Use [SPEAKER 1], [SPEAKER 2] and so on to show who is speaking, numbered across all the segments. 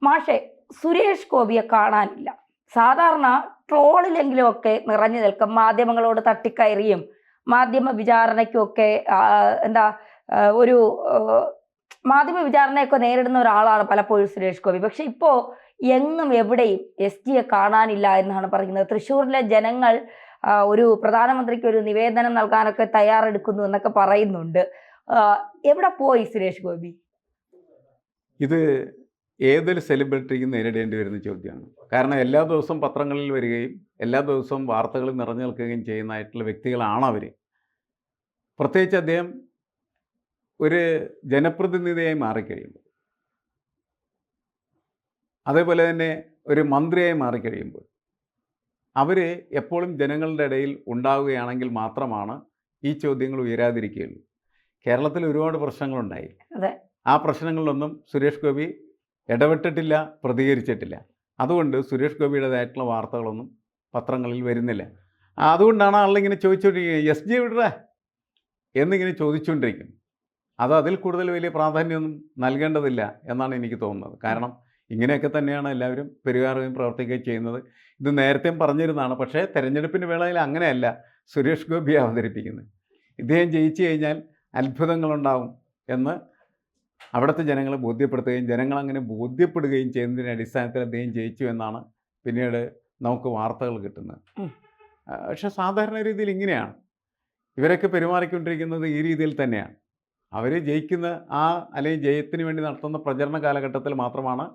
[SPEAKER 1] മാഷെ, സുരേഷ് ഗോപിയെ കാണാനില്ല. സാധാരണ ട്രോളിലെങ്കിലുമൊക്കെ നിറഞ്ഞു നിൽക്കും. മാധ്യമങ്ങളോട് തട്ടിക്കയറിയും മാധ്യമ വിചാരണയ്ക്കുമൊക്കെ എന്താ ഒരു മാധ്യമ വിചാരണയൊക്കെ നേരിടുന്ന ഒരാളാണ് പലപ്പോഴും സുരേഷ് ഗോപി. പക്ഷെ ഇപ്പോൾ എങ്ങും എവിടെയും എസ് ജിയെ കാണാനില്ല എന്നാണ് പറയുന്നത്. തൃശ്ശൂരിലെ ജനങ്ങൾ ഒരു പ്രധാനമന്ത്രിക്ക് ഒരു നിവേദനം നൽകാനൊക്കെ തയ്യാറെടുക്കുന്നു എന്നൊക്കെ പറയുന്നുണ്ട്. എവിടെ പോയി സുരേഷ് ഗോപി?
[SPEAKER 2] ഇത് ഏതൊരു സെലിബ്രിറ്റിക്കും നേരിടേണ്ടി വരുന്ന ചോദ്യമാണ്. കാരണം എല്ലാ ദിവസവും പത്രങ്ങളിൽ വരികയും എല്ലാ ദിവസവും വാർത്തകൾ നിറഞ്ഞു നിൽക്കുകയും ചെയ്യുന്നതായിട്ടുള്ള വ്യക്തികളാണ് അവർ. പ്രത്യേകിച്ച് അദ്ദേഹം ഒരു ജനപ്രതിനിധിയായി മാറിക്കഴിയുമ്പോൾ, അതേപോലെ തന്നെ ഒരു മന്ത്രിയായി മാറിക്കഴിയുമ്പോൾ അവർ എപ്പോഴും ജനങ്ങളുടെ ഇടയിൽ ഉണ്ടാവുകയാണെങ്കിൽ മാത്രമാണ് ഈ ചോദ്യങ്ങൾ ഉയരാതിരിക്കുകയുള്ളൂ. കേരളത്തിൽ ഒരുപാട് പ്രശ്നങ്ങളുണ്ടായി. ആ പ്രശ്നങ്ങളിലൊന്നും സുരേഷ് ഗോപി ഇടപെട്ടിട്ടില്ല, പ്രതികരിച്ചിട്ടില്ല. അതുകൊണ്ട് സുരേഷ് ഗോപിയുടേതായിട്ടുള്ള വാർത്തകളൊന്നും പത്രങ്ങളിൽ വരുന്നില്ല. അതുകൊണ്ടാണ് ആളിങ്ങനെ ചോദിച്ചുകൊണ്ടിരിക്കുന്നത്, എസ് ജി വിടുക എന്നിങ്ങനെ ചോദിച്ചുകൊണ്ടിരിക്കും. അതിൽ കൂടുതൽ വലിയ പ്രാധാന്യമൊന്നും നൽകേണ്ടതില്ല എന്നാണ് എനിക്ക് തോന്നുന്നത്. കാരണം ഇങ്ങനെയൊക്കെ തന്നെയാണ് എല്ലാവരും പെരുമാറുകയും പ്രവർത്തിക്കുകയും ചെയ്യുന്നത്. ഇത് നേരത്തെയും പറഞ്ഞിരുന്നതാണ്. പക്ഷേ തെരഞ്ഞെടുപ്പിൻ്റെ വേളയിൽ അങ്ങനെയല്ല സുരേഷ് ഗോപിയെ അവതരിപ്പിക്കുന്നത്. ഇദ്ദേഹം ജയിച്ചു കഴിഞ്ഞാൽ അത്ഭുതങ്ങളുണ്ടാവും എന്ന് അവിടുത്തെ ജനങ്ങളെ ബോധ്യപ്പെടുത്തുകയും ജനങ്ങളങ്ങനെ ബോധ്യപ്പെടുകയും ചെയ്യുന്നതിൻ്റെ അടിസ്ഥാനത്തിൽ അദ്ദേഹം ജയിച്ചു എന്നാണ് പിന്നീട് നമുക്ക് വാർത്തകൾ കിട്ടുന്നത്. പക്ഷെ സാധാരണ രീതിയിൽ ഇങ്ങനെയാണ് ഇവരൊക്കെ പെരുമാറിക്കൊണ്ടിരിക്കുന്നത്. ഈ രീതിയിൽ തന്നെയാണ് അവർ ജയിക്കുന്ന അല്ലെങ്കിൽ ജയത്തിന് വേണ്ടി നടത്തുന്ന പ്രചരണ കാലഘട്ടത്തിൽ മാത്രമാണ്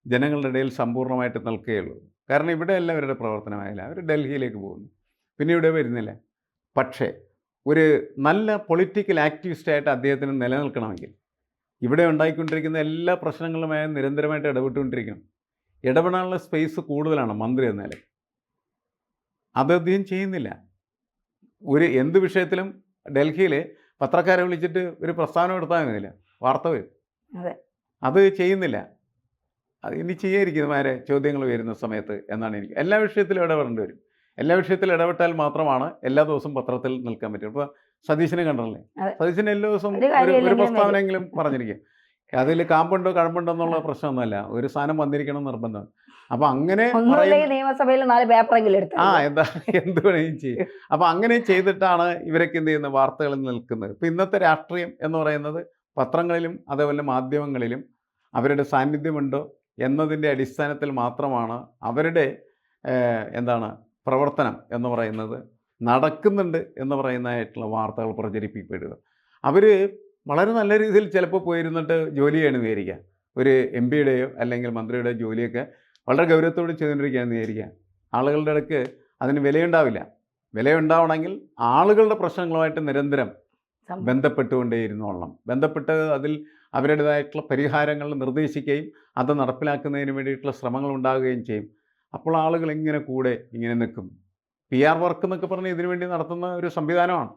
[SPEAKER 2] ജനങ്ങളുടെ ഇടയിൽ സമ്പൂർണ്ണമായിട്ട് നിൽക്കുകയുള്ളൂ. കാരണം ഇവിടെയല്ല അവരുടെ പ്രവർത്തനമായില്ല, അവർ ഡൽഹിയിലേക്ക് പോകുന്നു, പിന്നെ ഇവിടെ വരുന്നില്ല. പക്ഷേ ഒരു നല്ല പൊളിറ്റിക്കൽ ആക്ടിവിസ്റ്റായിട്ട് അദ്ദേഹത്തിന് നിലനിൽക്കണമെങ്കിൽ ഇവിടെ ഉണ്ടായിക്കൊണ്ടിരിക്കുന്ന എല്ലാ പ്രശ്നങ്ങളുമായി നിരന്തരമായിട്ട് ഇടപെട്ടുകൊണ്ടിരിക്കണം. ഇടപെടാനുള്ള സ്പേസ് കൂടുതലാണ് മന്ത്രി എന്ന നിലയിൽ. അത് അദ്ദേഹം ചെയ്യുന്നില്ല. എന്ത് വിഷയത്തിലും ഡൽഹിയിൽ പത്രക്കാരെ വിളിച്ചിട്ട് ഒരു പ്രസ്താവന എടുത്താൽ മതിയില്ല, വാർത്ത വരും. അത് ചെയ്യുന്നില്ല. അത് ഇനി ചെയ്യാതിരിക്കുന്നവരെ ചോദ്യങ്ങൾ വരുന്ന സമയത്ത് എന്നാണ് എനിക്ക്. എല്ലാ വിഷയത്തിലും ഇടപെടേണ്ടി വരും. എല്ലാ വിഷയത്തിലും ഇടപെട്ടാൽ മാത്രമാണ് എല്ലാ ദിവസവും പത്രത്തിൽ നിൽക്കാൻ പറ്റും. ഇപ്പോൾ സതീശനെ കണ്ടല്ലേ, സതീശന് എല്ലാ ദിവസവും ഒരു പ്രസ്താവനയെങ്കിലും പറഞ്ഞിരിക്കുക. അതിൽ കാമ്പുണ്ടോ കഴമ്പുണ്ടോ എന്നുള്ള പ്രശ്നമൊന്നുമല്ല, ഒരു സാധനം വന്നിരിക്കണം നിർബന്ധമാണ്. അപ്പം അങ്ങനെ
[SPEAKER 1] നിയമസഭയിൽ 4 പേപ്പറെങ്കിലും എടുത്തു
[SPEAKER 2] എന്താ എന്ത് വേണമെങ്കിലും ചെയ്യും. അപ്പം അങ്ങനെ ചെയ്തിട്ടാണ് ഇവരൊക്കെ എന്ത് ചെയ്യുന്നത്, വാർത്തകളിൽ നിൽക്കുന്നത്. ഇപ്പം ഇന്നത്തെ രാഷ്ട്രീയം എന്ന് പറയുന്നത് പത്രങ്ങളിലും അതേപോലെ മാധ്യമങ്ങളിലും അവരുടെ സാന്നിധ്യമുണ്ടോ എന്നതിൻ്റെ അടിസ്ഥാനത്തിൽ മാത്രമാണ് അവരുടെ പ്രവർത്തനം എന്ന് പറയുന്നത് നടക്കുന്നുണ്ട് എന്ന് പറയുന്നതായിട്ടുള്ള വാർത്തകൾ പ്രചരിപ്പിക്കപ്പെടുക. അവർ വളരെ നല്ല രീതിയിൽ ചിലപ്പോൾ പോയിരുന്നിട്ട് ജോലി ചെയ്യണമെന്ന് വിചാരിക്കുക. ഒരു എം പിയുടെയോ അല്ലെങ്കിൽ മന്ത്രിയുടെയോ ജോലിയൊക്കെ വളരെ ഗൗരവത്തോടെ ചെയ്തുകൊണ്ടിരിക്കുകയാണെന്ന് വിചാരിക്കുക. ആളുകളുടെ ഇടയ്ക്ക് അതിന് വിലയുണ്ടാവില്ല. വിലയുണ്ടാവണമെങ്കിൽ ആളുകളുടെ പ്രശ്നങ്ങളുമായിട്ട് നിരന്തരം ബന്ധപ്പെട്ടുകൊണ്ടേയിരുന്നോളണം. ബന്ധപ്പെട്ട് അതിൽ അവരുടേതായിട്ടുള്ള പരിഹാരങ്ങൾ നിർദ്ദേശിക്കുകയും അത് നടപ്പിലാക്കുന്നതിന് വേണ്ടിയിട്ടുള്ള ശ്രമങ്ങൾ ഉണ്ടാകുകയും ചെയ്യും. അപ്പോൾ ആളുകൾ ഇങ്ങനെ കൂടെ ഇങ്ങനെ നിൽക്കും. PR വർക്ക് എന്നൊക്കെ പറഞ്ഞ് ഇതിനു വേണ്ടി നടത്തുന്ന ഒരു സംവിധാനമാണ്.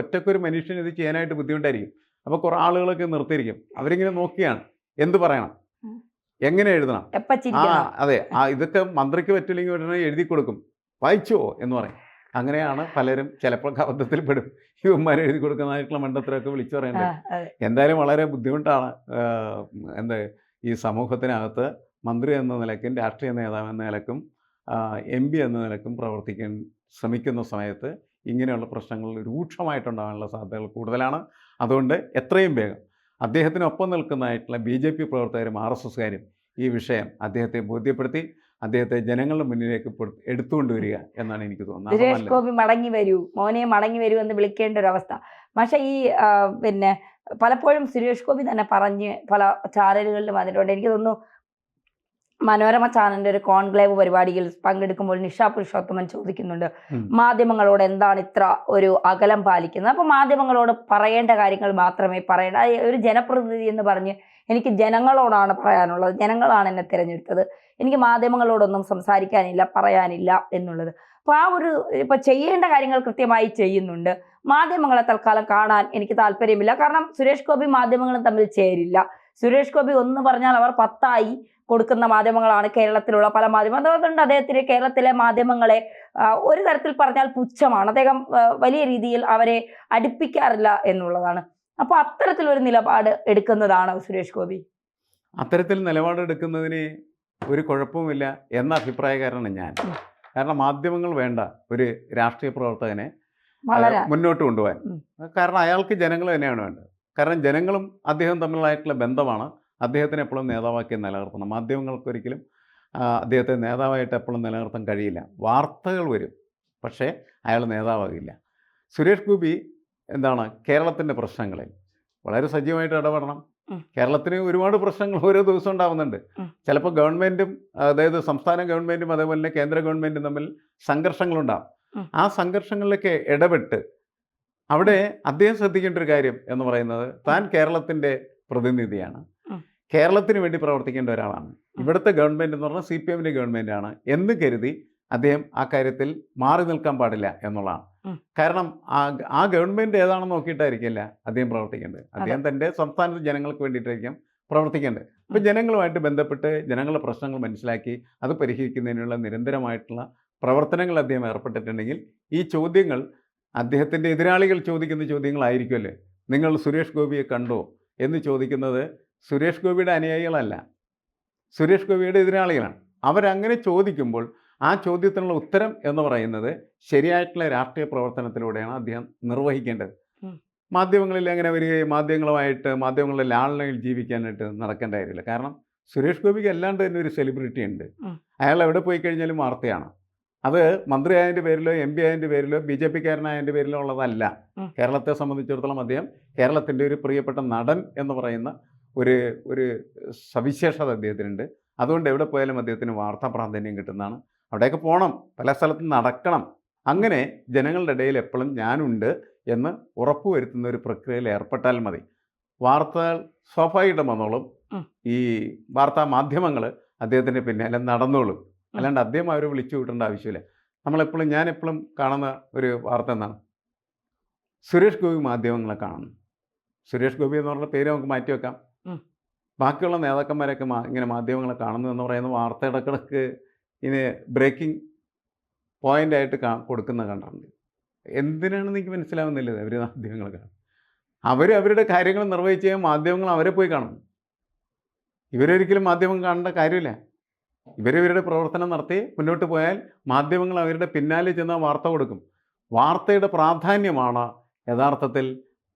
[SPEAKER 2] ഒറ്റക്കൊരു മനുഷ്യന് ഇത് ചെയ്യാനായിട്ട് ബുദ്ധിമുട്ടായിരിക്കും. അപ്പോൾ കുറേ ആളുകളൊക്കെ നിർത്തിയിരിക്കും. അവരിങ്ങനെ നോക്കിയാണ് എന്ത് പറയണം, എങ്ങനെ എഴുതണം. അതെ, ഇതൊക്കെ മന്ത്രിക്ക് പറ്റില്ലെങ്കിൽ ഉടനെ എഴുതി കൊടുക്കും, വായിച്ചോ എന്ന് പറയും. അങ്ങനെയാണ് പലരും ചിലപ്പോൾ അബദ്ധത്തിൽ പെടും. ഇവന്മാരെ എഴുതി കൊടുക്കുന്നതായിട്ടുള്ള മണ്ടത്തരമൊക്കെ വിളിച്ചു പറയേണ്ടത്. എന്തായാലും വളരെ ബുദ്ധിമുട്ടാണ് ഈ സമൂഹത്തിനകത്ത് മന്ത്രി എന്ന നിലയ്ക്കും രാഷ്ട്രീയ നേതാവ് എന്ന നിലക്കും MP എന്ന നിലക്കും പ്രവർത്തിക്കാൻ ശ്രമിക്കുന്ന സമയത്ത് ഇങ്ങനെയുള്ള പ്രശ്നങ്ങൾ രൂക്ഷമായിട്ടുണ്ടാകാനുള്ള സാധ്യതകൾ കൂടുതലാണ്. അതുകൊണ്ട് എത്രയും വേഗം അദ്ദേഹത്തിനൊപ്പം നിൽക്കുന്നതായിട്ടുള്ള BJP പ്രവർത്തകരും RSSകാരും ഈ വിഷയം അദ്ദേഹത്തെ ബോധ്യപ്പെടുത്തി അദ്ദേഹത്തെ ജനങ്ങളുടെ മുന്നിലേക്ക് എടുത്തുകൊണ്ടുവരിക എന്നാണ് എനിക്ക് തോന്നുന്നത്.
[SPEAKER 1] സുരേഷ് ഗോപി മടങ്ങി വരൂ, മോനെ മടങ്ങി വരൂ എന്ന് വിളിക്കേണ്ട ഒരു അവസ്ഥ. പക്ഷേ ഈ പലപ്പോഴും സുരേഷ് ഗോപി തന്നെ പറഞ്ഞ് പല ചാനലുകളിലും വന്നിട്ടുണ്ട്. എനിക്ക് തോന്നുന്നു മനോരമ ചാനലിന്റെ ഒരു കോൺക്ലേവ് പരിപാടിയിൽ പങ്കെടുക്കുമ്പോൾ നിഷ പുരുഷോത്തമൻ ചോദിക്കുന്നുണ്ട്, മാധ്യമങ്ങളോട് എന്താണ് ഇത്ര ഒരു അകലം പാലിക്കുന്നത്? അപ്പോൾ മാധ്യമങ്ങളോട് പറയേണ്ട കാര്യങ്ങൾ മാത്രമേ പറയേണ്ട. ഒരു ജനപ്രതിനിധി എന്ന് പറഞ്ഞ് എനിക്ക് ജനങ്ങളോടാണ് പറയാനുള്ളത്, ജനങ്ങളാണ് എന്നെ തിരഞ്ഞെടുത്തത്, എനിക്ക് മാധ്യമങ്ങളോടൊന്നും സംസാരിക്കാനില്ല, പറയാനില്ല എന്നുള്ളത്. അപ്പോൾ ഇപ്പോൾ ചെയ്യേണ്ട കാര്യങ്ങൾ കൃത്യമായി ചെയ്യുന്നുണ്ട്. മാധ്യമങ്ങളെ തൽക്കാലം കാണാൻ എനിക്ക് താല്പര്യമില്ല. കാരണം സുരേഷ് ഗോപി മാധ്യമങ്ങളും തമ്മിൽ ചേരില്ല. സുരേഷ് ഗോപി ഒന്ന് പറഞ്ഞാൽ അവർ 10 കൊടുക്കുന്ന മാധ്യമങ്ങളാണ് കേരളത്തിലുള്ള പല മാധ്യമങ്ങൾ. അതുകൊണ്ട് അദ്ദേഹത്തിന് കേരളത്തിലെ മാധ്യമങ്ങളെ ഒരു തരത്തിൽ പറഞ്ഞാൽ പുച്ഛമാണ്. അദ്ദേഹം വലിയ രീതിയിൽ അവരെ അടുപ്പിക്കാറില്ല എന്നുള്ളതാണ്. അപ്പോൾ അത്തരത്തിലൊരു നിലപാട് എടുക്കുന്നതാണ് സുരേഷ് ഗോപി.
[SPEAKER 2] അത്തരത്തിൽ നിലപാടെടുക്കുന്നതിന് ഒരു കുഴപ്പവുമില്ല എന്ന അഭിപ്രായക്കാരനാണ് ഞാൻ. കാരണം മാധ്യമങ്ങൾ വേണ്ട ഒരു രാഷ്ട്രീയ പ്രവർത്തകനെ
[SPEAKER 1] വളരെ
[SPEAKER 2] മുന്നോട്ട് കൊണ്ടുപോകാൻ.
[SPEAKER 1] ഉം.
[SPEAKER 2] കാരണം അയാൾക്ക് ജനങ്ങൾ തന്നെയാണ് വേണ്ടത്. കാരണം ജനങ്ങളും അദ്ദേഹം തമ്മിലായിട്ടുള്ള ബന്ധമാണ് അദ്ദേഹത്തിന് എപ്പോഴും നേതാവാക്കി നിലനിർത്തണം. മാധ്യമങ്ങൾക്കൊരിക്കലും അദ്ദേഹത്തെ നേതാവായിട്ട് എപ്പോഴും നിലനിർത്താൻ കഴിയില്ല. വാർത്തകൾ വരും, പക്ഷേ അയാൾ നേതാവാകില്ല. സുരേഷ് ഗോപി എന്താണ് കേരളത്തിൻ്റെ പ്രശ്നങ്ങളിൽ വളരെ സജീവമായിട്ട് ഇടപെടണം. കേരളത്തിന് ഒരുപാട് പ്രശ്നങ്ങൾ ഓരോ ദിവസവും ഉണ്ടാകുന്നുണ്ട്. ചിലപ്പോൾ ഗവൺമെൻറ്റും, അതായത് സംസ്ഥാന ഗവൺമെൻറ്റും അതേപോലെ തന്നെ കേന്ദ്ര ഗവൺമെൻറ്റും തമ്മിൽ സംഘർഷങ്ങളുണ്ടാകും. ആ സംഘർഷങ്ങളിലൊക്കെ ഇടപെട്ട് അവിടെ അദ്ദേഹം ശ്രദ്ധിക്കേണ്ട ഒരു കാര്യം എന്ന് പറയുന്നത്, താൻ കേരളത്തിൻ്റെ പ്രതിനിധിയാണ്, കേരളത്തിന് വേണ്ടി പ്രവർത്തിക്കേണ്ട ഒരാളാണ്. ഇവിടുത്തെ ഗവൺമെൻറ് എന്ന് പറഞ്ഞാൽ CPMൻ്റെ ഗവൺമെൻറ്റാണ് എന്ന് കരുതി അദ്ദേഹം ആ കാര്യത്തിൽ മാറി നിൽക്കാൻ പാടില്ല എന്നുള്ളതാണ്. കാരണം ആ ഗവൺമെൻറ് ഏതാണെന്ന് നോക്കിയിട്ടായിരിക്കില്ല അദ്ദേഹം പ്രവർത്തിക്കേണ്ടത്. അദ്ദേഹം തൻ്റെ സംസ്ഥാനത്തെ ജനങ്ങൾക്ക് വേണ്ടിയിട്ടായിരിക്കും പ്രവർത്തിക്കേണ്ടത്. അപ്പോൾ ജനങ്ങളുമായിട്ട് ബന്ധപ്പെട്ട് ജനങ്ങളുടെ പ്രശ്നങ്ങൾ മനസ്സിലാക്കി അത് പരിഹരിക്കുന്നതിനുള്ള നിരന്തരമായിട്ടുള്ള പ്രവർത്തനങ്ങൾ അദ്ദേഹം ഏർപ്പെട്ടിട്ടുണ്ടെങ്കിൽ ഈ ചോദ്യങ്ങൾ അദ്ദേഹത്തിൻ്റെ എതിരാളികൾ ചോദിക്കുന്ന ചോദ്യങ്ങളായിരിക്കുമല്ലേ. നിങ്ങൾ സുരേഷ് ഗോപിയെ കണ്ടോ എന്ന് ചോദിക്കുന്നത് സുരേഷ് ഗോപിയുടെ അനുയായികളല്ല, സുരേഷ് ഗോപിയുടെ എതിരാളികളാണ്. അവരങ്ങനെ ചോദിക്കുമ്പോൾ ആ ചോദ്യത്തിനുള്ള ഉത്തരം എന്ന് പറയുന്നത് ശരിയായിട്ടുള്ള രാഷ്ട്രീയ പ്രവർത്തനത്തിലൂടെയാണ് അദ്ദേഹം നിർവഹിക്കേണ്ടത്. മാധ്യമങ്ങളിൽ അങ്ങനെ വരികയും മാധ്യമങ്ങളുടെ ലാളനയിൽ ജീവിക്കാനായിട്ട് നടക്കേണ്ട കാര്യമില്ല. കാരണം സുരേഷ് ഗോപിക്ക് അല്ലാണ്ട് തന്നെ ഒരു സെലിബ്രിറ്റി ഉണ്ട്. അയാൾ എവിടെ പോയി കഴിഞ്ഞാലും വാർത്തയാണ്. അത് മന്ത്രി ആയതിൻ്റെ പേരിലോ MP ആയതിൻ്റെ പേരിലോ BJPക്കാരനായതിൻ്റെ പേരിലോ ഉള്ളതല്ല. കേരളത്തെ സംബന്ധിച്ചിടത്തോളം അദ്ദേഹം കേരളത്തിൻ്റെ ഒരു പ്രിയപ്പെട്ട നടൻ എന്ന് പറയുന്ന ഒരു സവിശേഷത അദ്ദേഹത്തിനുണ്ട്. അതുകൊണ്ട് എവിടെ പോയാലും അദ്ദേഹത്തിന് വാർത്താ പ്രാധാന്യം കിട്ടുന്നതാണ്. അവിടെയൊക്കെ പോകണം, പല സ്ഥലത്തും നടക്കണം. അങ്ങനെ ജനങ്ങളുടെ ഇടയിൽ എപ്പോഴും ഞാനുണ്ട് എന്ന് ഉറപ്പുവരുത്തുന്ന ഒരു പ്രക്രിയയിൽ ഏർപ്പെട്ടാൽ മതി. വാർത്തകൾ സ്വാഭാവികമായിട്ടും വന്നോളും. ഈ വാർത്താ മാധ്യമങ്ങൾ അദ്ദേഹത്തിൻ്റെ പിന്നാലെ നടന്നോളും. അല്ലാണ്ട് അദ്ദേഹം അവരെ വിളിച്ചു കൂട്ടേണ്ട ആവശ്യമില്ല. ഞാനെപ്പോഴും കാണുന്ന ഒരു വാർത്ത എന്താണ്, സുരേഷ് ഗോപി മാധ്യമങ്ങളെ കാണുന്നു. സുരേഷ് ഗോപി എന്ന് പറഞ്ഞ പേര് നമുക്ക് മാറ്റി വെക്കാം. ബാക്കിയുള്ള നേതാക്കന്മാരൊക്കെ ഇങ്ങനെ മാധ്യമങ്ങളെ കാണുന്നു എന്ന് പറയുന്ന വാർത്ത ഇടക്കിടക്ക് ഇനി ബ്രേക്കിംഗ് പോയിൻ്റായിട്ട് കൊടുക്കുന്ന കണ്ടിട്ടുണ്ട്. എന്തിനാണെന്ന് എനിക്ക് മനസ്സിലാവുന്നില്ല. അവർ മാധ്യമങ്ങൾ കാണും, അവരുടെ കാര്യങ്ങൾ നിർവഹിച്ച് മാധ്യമങ്ങൾ അവരെ പോയി കാണും. ഇവരൊരിക്കലും മാധ്യമങ്ങൾ കാണേണ്ട കാര്യമില്ല. ഇവരുടെ പ്രവർത്തനം നടത്തി മുന്നോട്ട് പോയാൽ മാധ്യമങ്ങൾ അവരുടെ പിന്നാലെ ചെന്ന് വാർത്ത കൊടുക്കും. വാർത്തയുടെ പ്രാധാന്യമാണ് യഥാർത്ഥത്തിൽ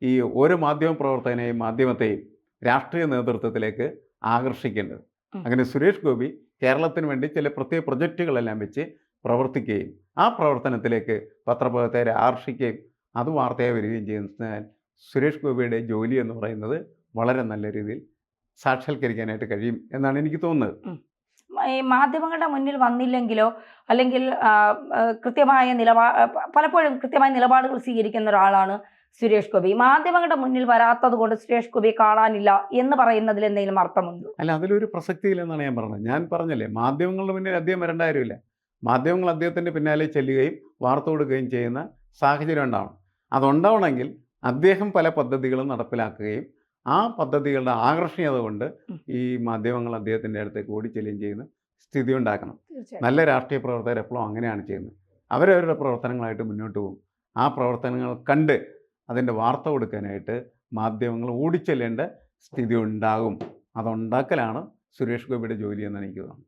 [SPEAKER 2] ഈ ഓരോ മാധ്യമ പ്രവർത്തകനെയും മാധ്യമത്തെയും രാഷ്ട്രീയ നേതൃത്വത്തിലേക്ക് ആകർഷിക്കേണ്ടത്. അങ്ങനെ സുരേഷ് ഗോപി കേരളത്തിന് വേണ്ടി ചില പ്രത്യേക പ്രൊജക്റ്റുകളെല്ലാം വെച്ച് പ്രവർത്തിക്കുകയും ആ പ്രവർത്തനത്തിലേക്ക് പത്രപ്രവർത്തകരെ ആകർഷിക്കുകയും അത് വാർത്തയായി വരികയും ചെയ്യുന്നതിനാൽ സുരേഷ് ഗോപിയുടെ ജോലി എന്ന് പറയുന്നത് വളരെ നല്ല രീതിയിൽ സാക്ഷാത്കരിക്കാനായിട്ട് കഴിയും എന്നാണ് എനിക്ക് തോന്നുന്നത്.
[SPEAKER 1] ഈ മാധ്യമങ്ങളുടെ മുന്നിൽ വന്നില്ലെങ്കിലോ അല്ലെങ്കിൽ പലപ്പോഴും കൃത്യമായ നിലപാടുകൾ സ്വീകരിക്കുന്ന ഒരാളാണ് സുരേഷ് ഗോപി. മാധ്യമങ്ങളുടെ മുന്നിൽ വരാത്തത് കൊണ്ട് സുരേഷ് ഗോപിയെ കാണാനില്ല എന്ന് പറയുന്നതിൽ എന്തെങ്കിലും അർത്ഥമുണ്ടോ?
[SPEAKER 2] അല്ല, അതിലൊരു പ്രസക്തിയില്ലെന്നാണ് ഞാൻ പറഞ്ഞത്. ഞാൻ പറഞ്ഞല്ലേ, മാധ്യമങ്ങളുടെ മുന്നിൽ അദ്ദേഹം വരേണ്ട കാര്യമില്ല. മാധ്യമങ്ങൾ അദ്ദേഹത്തിൻ്റെ പിന്നാലെ ചെല്ലുകയും വാർത്ത കൊടുക്കുകയും ചെയ്യുന്ന സാഹചര്യം ഉണ്ടാവണം. അതുണ്ടാവണമെങ്കിൽ അദ്ദേഹം പല പദ്ധതികളും നടപ്പിലാക്കുകയും ആ പദ്ധതികളുടെ ആകർഷണീയത കൊണ്ട് ഈ മാധ്യമങ്ങൾ അദ്ദേഹത്തിൻ്റെ അടുത്തേക്ക് ഓടിച്ചെല്ലുകയും ചെയ്യുന്ന സ്ഥിതി ഉണ്ടാക്കണം. നല്ല രാഷ്ട്രീയ പ്രവർത്തകർ എപ്പോഴും അങ്ങനെയാണ് ചെയ്യുന്നത്. അവരവരുടെ പ്രവർത്തനങ്ങളായിട്ട് മുന്നോട്ട് പോകും. ആ പ്രവർത്തനങ്ങൾ കണ്ട് അതിൻ്റെ വാർത്ത കൊടുക്കാനായിട്ട് മാധ്യമങ്ങൾ ഓടിച്ചെല്ലേണ്ട സ്ഥിതി ഉണ്ടാകും. അതുണ്ടാക്കലാണ് സുരേഷ് ഗോപിയുടെ ജോലി എന്ന് എനിക്ക് തോന്നുന്നു.